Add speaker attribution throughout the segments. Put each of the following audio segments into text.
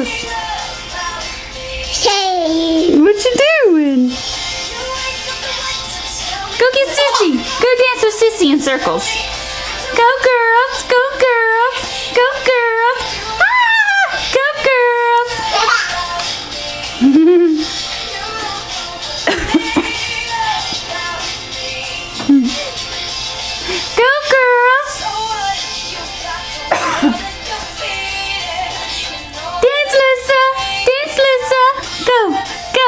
Speaker 1: Rose. What you doing? Go get Sissy. Go dance with Sissy in circles. Go girls. Go girls. Go girls. Ah! Go girls. Go girls. Dance, Lisa. Dance, Lisa. Go, go,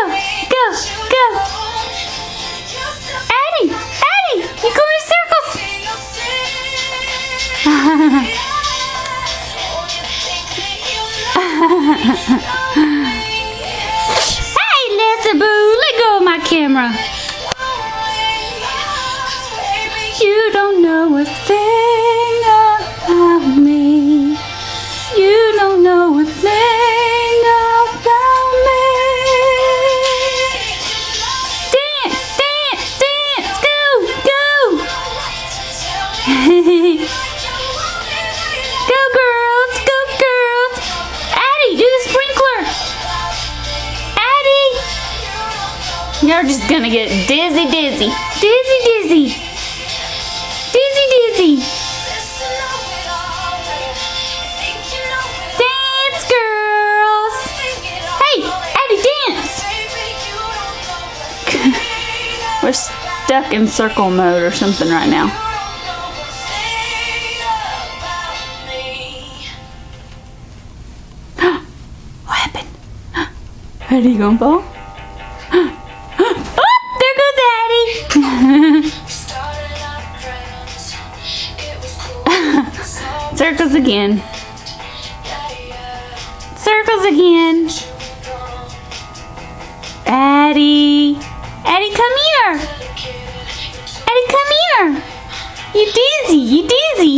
Speaker 1: go, go. Addie, Addie, you go in circles. Hey, Lisa Boo, let go of my camera. You don't know a thing about me. You don't know a thing about me. Dance, dance, dance, go, go. Go girls, go girls. Addie, do the sprinkler. Addie. You're just gonna get dizzy, dizzy. Dizzy, dizzy. Dizzy, dizzy. Dance, girls. Hey, Addie, dance. We're stuck in circle mode or something right now. What happened? Addie, you gonna fall? Oh, there goes Addie. Circles again. Circles again. Addie. Addie, come here. Addie, come here. You dizzy. You dizzy.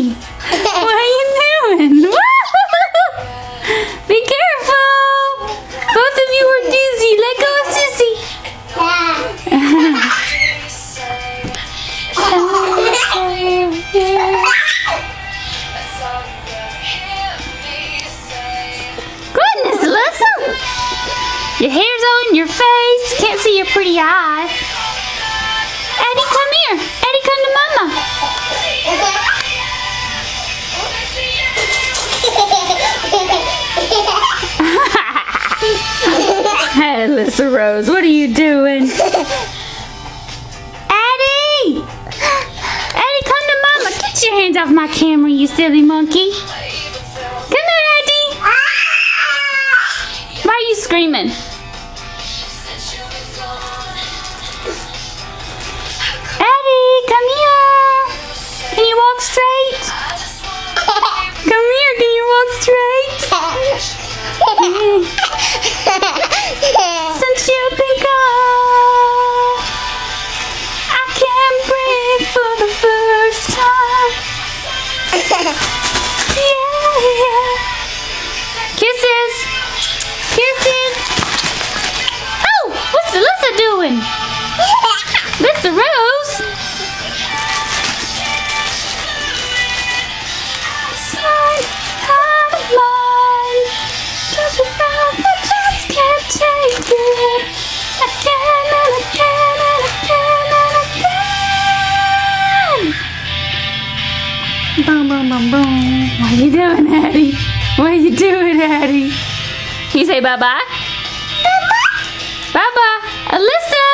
Speaker 1: What are you doing? Be careful. Both of you are dizzy. Let go of Sissy. Goodness, Alyssa! Your hair's all in your face. Can't see your pretty eyes. Addie, come here. Addie, come to Mama. Hey, Alyssa Rose, what are you doing? Addie! Addie, come to Mama. Get your hands off my camera, you silly monkey. Come here, Addie. Why are you screaming? Addie, come here. Can you walk straight? Come here, can you walk straight? Since you've been gone, I can't breathe for the first time. Yeah. Kisses. Kisses. Oh, what's Alyssa doing? Mr. Rose. Son of mine. Just around, I just can't take it. Again and again and again and again. Boom, boom, boom, boom. What are you doing, Addie? What are you doing, Addie? Can you say bye-bye? Bye-bye. Bye-bye. Alyssa.